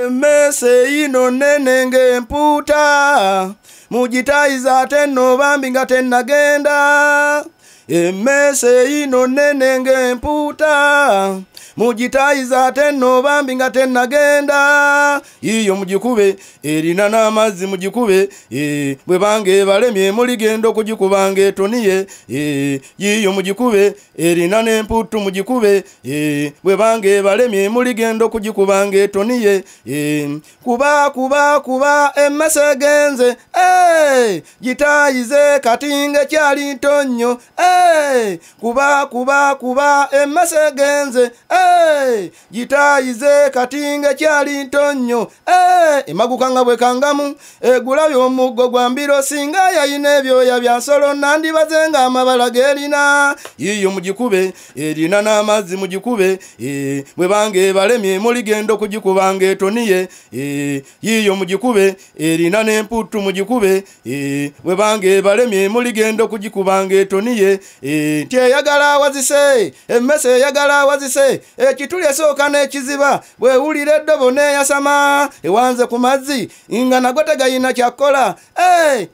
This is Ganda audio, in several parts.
Emmese ino nene ng'empuuta mugitayiza ate nno bambi nga tennagenda. Emmese ino nene ng'empuuta mugitayiza ate nno bambi nga tennagenda. Iyo mugikube erina n'amazzi mugikube bwe bange balemye muligenda okugikubanga etoniye. Iyo mugikube erina n'emputtu mugikube bwe bange balemye muligenda okugikubanga etoniye. Kuba emmese genze gitayize katinga kyali ntonnyo. Kuba emmese genze gitayize katinga kyali ntonnyo. Emagukanga bwe kangamu egulaby omuggo gwa mbiro singa yayina ebyoya bya nsolo nandibaze nga amabala gerina. Iyo mugikube erina n'amazzi mugikube bwe bange balemye muligenda okugikubanga etoniye. Iyo mugikube erina n'emputtu mugikube bwe bange balemye muligenda okugikubanga etoniye. Tyeyagala wazise emmese eyagala wazise ekituli esooka n'ekiziba bwewulira eddobo neeyasama ewanze ku mazzi nga nago tegayina kyakkola.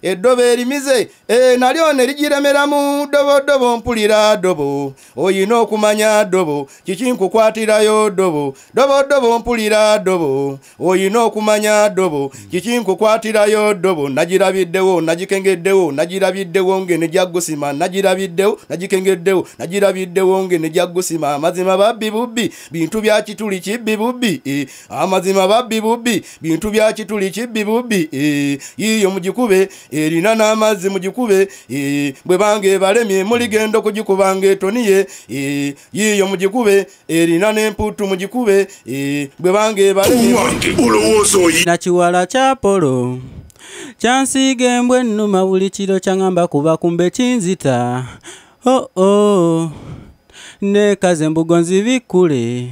Eddobo erimize nalyo ne ligiremeramu. Dobo mpulira ddobo oyina okumanya ddobo kiki nkukwatirayo ddobo. Dobo mpulira ddobo oyina okumanya ddobo kiki nkukwatirayo ddobo. Nagirabiddewo nagikengeddewo nagirabiddewo ngene jaggusima nagirabiddewo nagikengeddewo nagirabiddewo ngene jaggusima. Amazima babbi bubbi bintu bya kituli kibbi bubbi. Amazima babbi bubbi bintu bya kituli kibbi bubbi. Iyo mugikube erina n'amazzi mugikube bwe bange balemye muligenda okugikubanga etoniye. Iyo mugikube erina n'emputtu mugikube bwe bange balemye. Nakiwala kya polo kyansiiga embwa ennuma buli kiro kyangamba kuba kumbe kinzita. Nekaze embugo nzibikule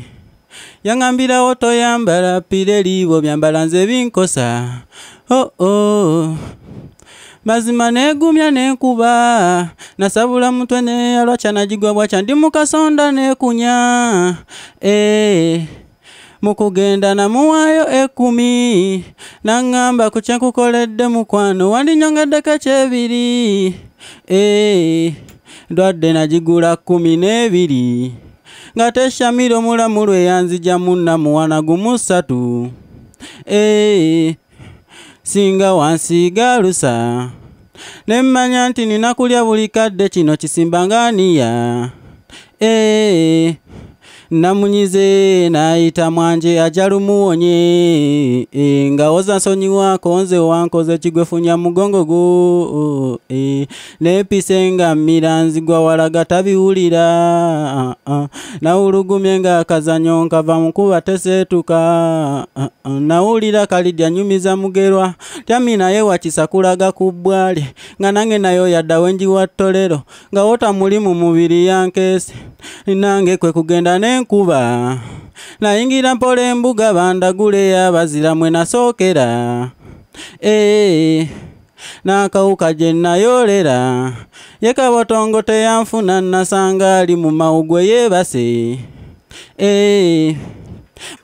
yangambirawo toyambala pireli bo byambala nze binkosa. Mazima negumya nenkuba nasabula mutwe neyalwa kyanagigwa bwakya ndi mukasonda nekunya. Mukugenda namuwayo 10 nangamba ku kyenkukoledde mukwano wandinyongeddeko ekyebiri. Ndwadde nagigula 12 nga teshamira omulamu lwe yanzija munna muwana gumu 3. Singa wansiiga lusa nemmanya nti nina kulya buli kadde kino kisimba ngaaniya. Namunyize naayita mwanje ajja lumuwonye nga oza nsonyiwako nze wankoze kigwefunya mugongo gwo. Nepise nga mmira nzigwa walaga tabiwulira. Nawulugumye nga akazanyo nkava mukuba teseetuka. Nawulira kalidya nyumiza mugerwa tyami naye wakisa kulaga ku bbwale nga nange nayo yadda wenjiwa ttolero nga wota muli mu mubiri yankeese. Nange kwe kugenda nenkuba nayingira mpola embuga bandagule yabazira mwe nasookera. N'akawuka gye nayolera ye kabotongo teyanfuna nasanga ali mu mawugwe yeebase.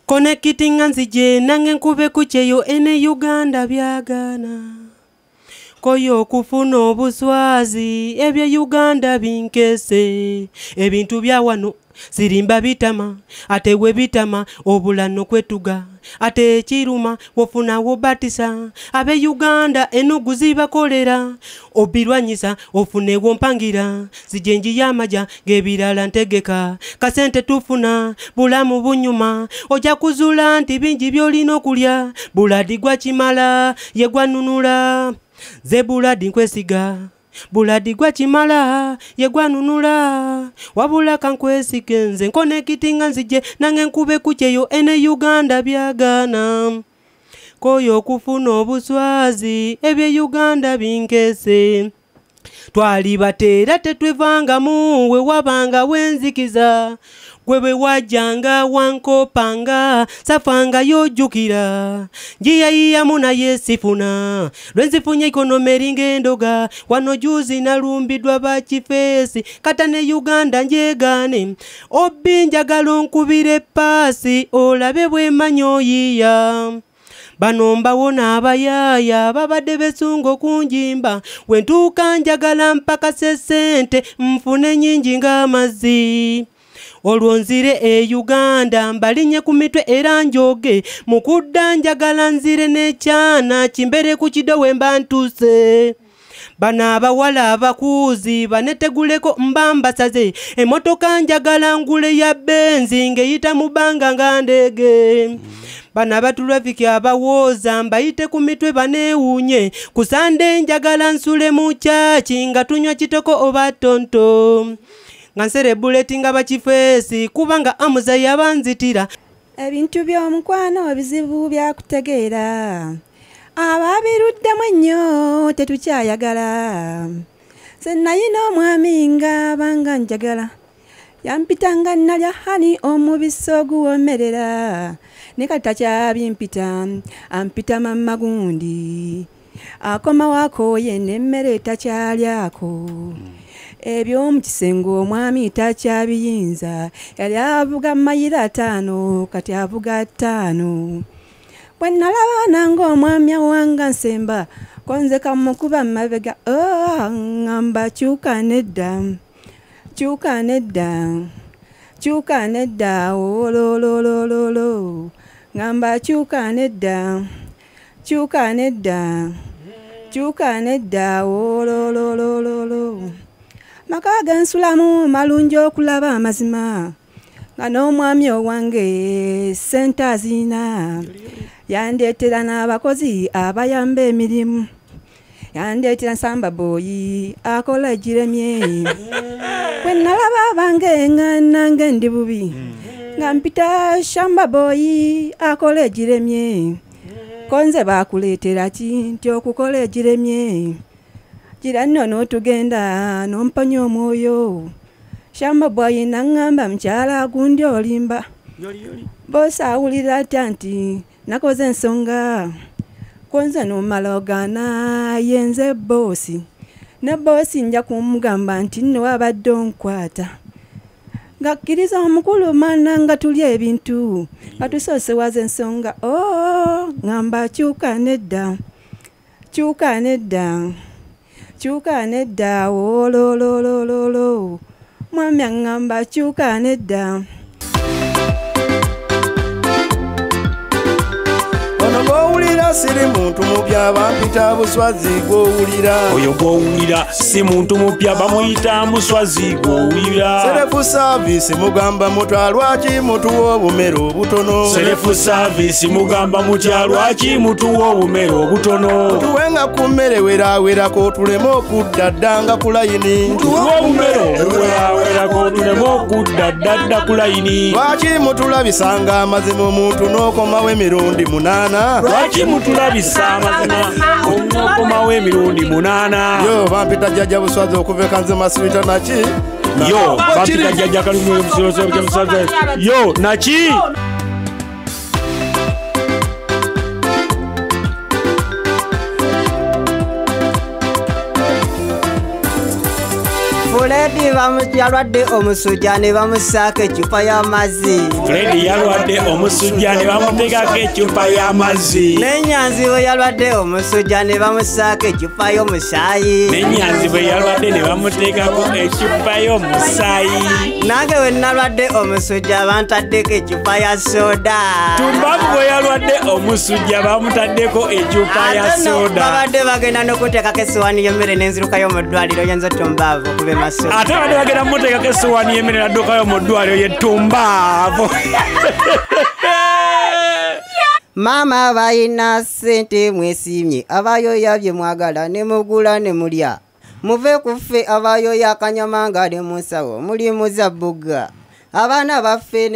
Konekitinga nzije nange nkube ku kyeyo ene Uganda byagana. Koyo kufuna obuswazi ebye Uganda binkese. Ebintu bya wano sirimba bitama ate we bitama obulano kwetuga ate ekiruma wofuna wobatisa abe Uganda enoguziba kolera obirwanyisa ofune wompangira zijenji yamaja gebirala ntegeka kasente tufuna bulamu bunyuma oja kuzula nti bingi byolino kulya buladi gwa kimala yegwanunula ze buladi nkwesiga buladi gwa kimala yegwanunula wabula kankwesike nze nkonekitinga nzije nange nkube ku kyeyo ene Uganda byagana. Koyo kufuna obuswazi ebye Uganda binkese. Twali batera tetwevangamu we wabanga wenzikiza gwe bwe wajjanga wankopanga safanga yojjukira njiyayiyamu naye sifuna lwenzifunye ikonomi eringa endoga wano juzi nalumbiddwa bakifeesi kata ne Uganda njegaane obbi njagala onkubire paasi olabe bwemanya oyiya bano mbawona abayaaya babadde besunga okunjimba wentuuka njagala mpakase ssente nfune nnyingi ng'amazzi olwo nzire e Uganda mbalinye ku mitwe era njoge mu kudda njagala nzire n'ekyana kimbere ku kido we mba ntuuse bano abawala abakuuzi baneteguleko mbambasaze emmotoka njagala ngule ya benzi ng'eyita mu bbanga nga ndege bano abatulafiki abawooza mbayite ku mitwe baneewuunye ku sande njagala nsule mu kyaki nga tunywa kitoko oba tonto nga nserebuleti nga bakifeesi kubanga amuza yabanzitira ebintu by'omukwano bizibu byakutegeera ababiruddemu ennyo tetukyayagala sennayina omwami nga banga njagala yampitanga nalya hani omubisi oguwomerera ne kati takyabimpita ampita mamma gundi akomawo akooye n'emmere takyalyako ebyomu kisenge omwami takyabiyinza yali avuga mayiro 5 kati avuga 5 bwe nalaba nange omwami awanga Simba konze kamukuba mabega ngamba kyuka nedda olololololo ngamba kyuka nedda olololololo maka gensulamu malungi okulaba amazima nga n'omwami owange ssente azina yandeetera n'abakozi abayamba emirimu yandeetera Samba boyi akola egiremye bwe nalaba abange nga nange ndi bubi nga mpita Samba boyi akola egiremye konze bakuleetera ki nti okukola egiremye gira nno n'otugenda n'omponya omwoyo Samba boyi naŋŋamba mukyala gundi olimba bose awulira atya nti nakoze ensonga konze n'omala ogaana yenze boosi ne boosi nja kumugamba nti nno wabadde onkwata ngakkiriza omukulu mana nga tulya ebintu nga tusoosewaza ensonga ngamba kyuka nedda olololololo mwami aŋŋamba kyuka nedda ono gw'owulira siri muntu mupya bampita buswazi gw'owulira oyo gw'owulira si muntu mupya bamuyita muswazi gw'owulira serefu saavisi mugamba mutwa lwaki mutuwa obumere obutono serefu saavisi mugamba mutya lwaki mutuwa obumere obutono tuwenga ku mmere werawerako tuleme okudda ddanga ku layini tuwa obumere werawerako tuleme okudda ddadda ku layini lwaki mutulabisanga amazima omuntu n'okomawo emirundi 8 lwaki mutulabisa amazima okomawo emirundi 8 yo bampita jjajja buswazi okuva ekanze maswita naki yo bampita jjajja kalimu emusirosemusaza yo naki Fuledi yalwadde omusujja ne bamusaako ecupa y'amazzi. Fuledi yalwadde omusujja ne bamuteekako ecupa y'amazzi. N'ennyanzi bwe yalwadde omusujja ne bamusaako ecupa y'omusaayi. N'ennyanzi bwe yalwadde ne bamuteekako ecupa y'omusaayi. Nange bwe nalwadde omusujja bantaddeko ecupa ya soda. Tumbavu bwe yalwadde omusujja bamutaddeko ecupa ya soda. Babadde bagenda n'okuteekako essowaani y'emmere n'enzirukayo mu ddwaliro yenzo Tumbavu kube maso. Ate badde bagenda muteekako essowaani y'emmere n'addukayo mu ddwaliro ye Tumbavu. Mama bayina ssente mwesiimye abayoya bye mwagala ne mugula ne mulya. Muve ku ffe abayoya akanyama nga ne mu nsawo muli muzabbuga. Abaana baffe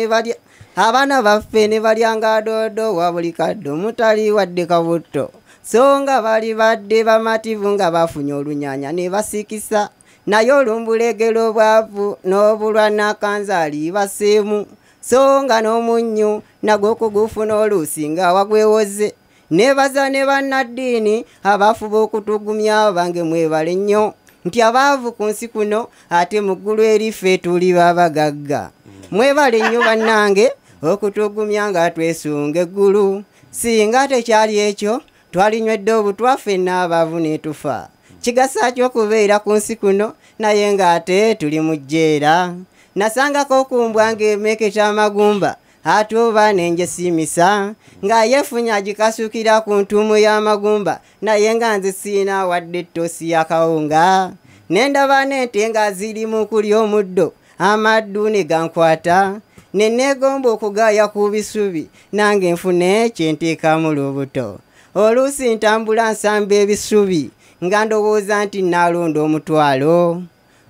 ne balyanga doodo wa buli kaddo mutali wadde kabutto. So nga bali badde bamativu nga bafunye olunyanya ne basikisa naye olumbulegero bwavu n'obulwa n'akanzaali baseemu so nga n'omunnyo nagwo kugufuna oluusi nga wagwewoze nebaza ne bannaddiini abafuba okutugumya bange mwebale nnyo nti abaavu ku nsi kuno ate mu ggulu erife tuli babagagga mwebale nnyo bannange okutugumya nga twesunga eggulu singa tekyali ekyo twalinywedde obutwa ffenna abaavu ne tufa kigasa ky'okubeera ku nsi kuno naye ng'ate tuli mu jjeera nasangako okumbwa ng'emeketa amagumba ate oba nenje simisa nga yefunya agikasukira ku ntuumu y'amagumba naye nga nze siina wadde ettoosi y'akawunga nendaba n'ente nga ziri mu kulya omuddo amaddu ne gankwata ne neegomba okugaaya ku bisubi nange nfune kye nteekamu lubuto oluusi ntambula nsamba ebisubi nga ndowooza nti naalonda omutwalo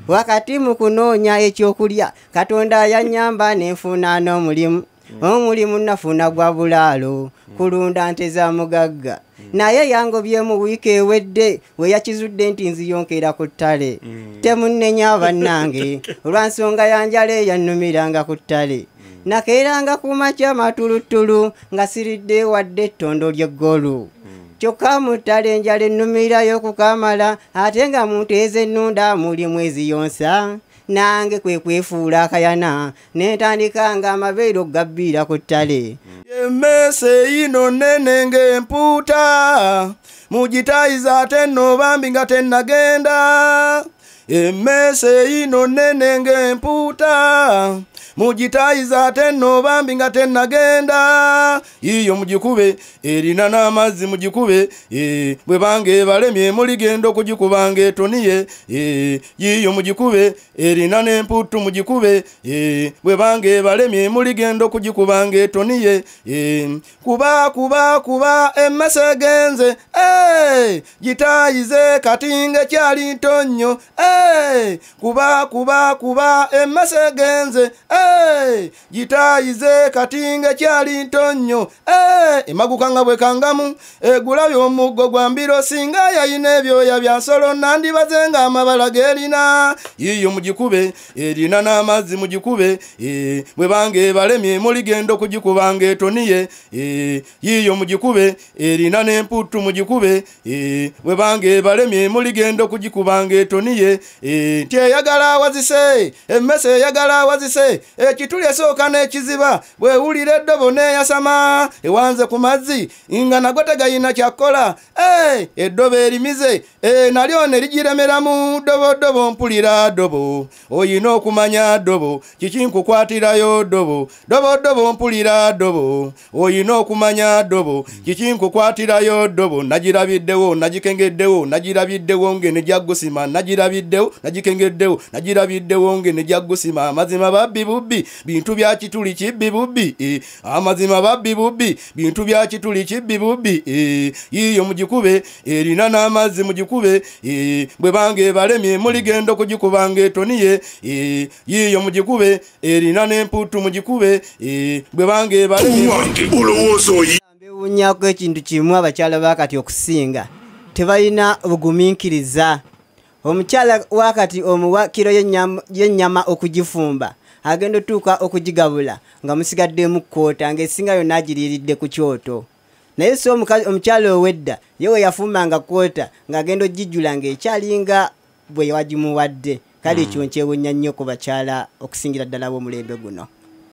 wakati mu kunoonya ekyokulya katonda yannyamba nenfuna n'omulimu nafuna gwa bulaalo kulunda nte za mugagga naye yangobyemu wiiki ewedde we yakizudde nti nziyonkera ku ttale temunnenya bannange olwansonga yanjala eyannumiranga ku ttale nakeeranga ku makya matulutulu nga siridde wadde ettondo ly'eggolu kyokka mu ttale enjala ennumirayo kukamala ate nga mu nte ez'ennunda mulimu eziyonsa nange kwe kwefuula akayana nentandika nga amabeere okugabbiira ku ttale emmese ino nnene ng'empuuta mugitayiza ate nno bambi nga tennagenda emmese ino nnene ng'empuuta mugitayiza ate nno bambi nga tennagenda yiyo mugikube erina n'amazzi mugikube bwe bange balemye muligenda okugikubanga etoniye yiyo mugikube erina n'empuutu mugikube bwe bange balemye muligenda okugikubanga etoniye kuba emmese genze gitayize kati ng'ekyali ntonnyo kuba emmese genze gitayize kati ng'ekyali ntonnyo emagukanga bwe kangamu egulabye omuggo gwa mbiro singa yayina ebyoya bya nsolo nandibaze ng'amabala gerina yiyo mugikube erina n'amazzi mugikube bwe bange balemye muligenda okugikubanga etoniye yiyo mugikube erina n'empuutu mugikube bwe bange balemye muligenda okugikubanga etoniye nti eyagala awazise emmese eyagala awazise ekituli esooka n'ekiziba bwewulira eddobo neeyasama ewanze ku mazzi nga nagwo tegayina kyakkola eddobo erimize nalyo ne ligiremeramu dobo mpulira dobo oyina okumanya dobo kikinkukwatirayo dobo mpulira dobo oyina okumanya dobo kikinkukwatirayo dobo nagirabiddewo nagikengeddewo nagirabiddewo ngene jaggusima nagirabiddewo nagikengeddewo nagirabiddewo ngene jaggusima amazima babbi bubbi bintu bya kituli kibbi bubbi amazima babbi bubbi bintu bya kituli kibbi bubbi yiyo mugikube erina n'amazzi mugikube bwe bange balemye muligenda okugikubanga etoniye yiyo mugikube erina n'empuutu mugikube bwe bange balemye mbewunyako ekintu kimu abakyala bakati okusinga tebalina bugumiikiriza omukyala wakati omuwa kiro y'ennyama okugifumba agenda otuuka okugigabula nga musigaddemu kkoota ng'esinga yonna agiriiridde ku kyoto naye so omukyala owedda yewe yafumbanga kkoota ng'agenda ogijjula ng'ekyalinga bwe wagimuwadde kale ekyo nkyewunya nnyo ku bakyala okusingira ddala b'omulembe guno.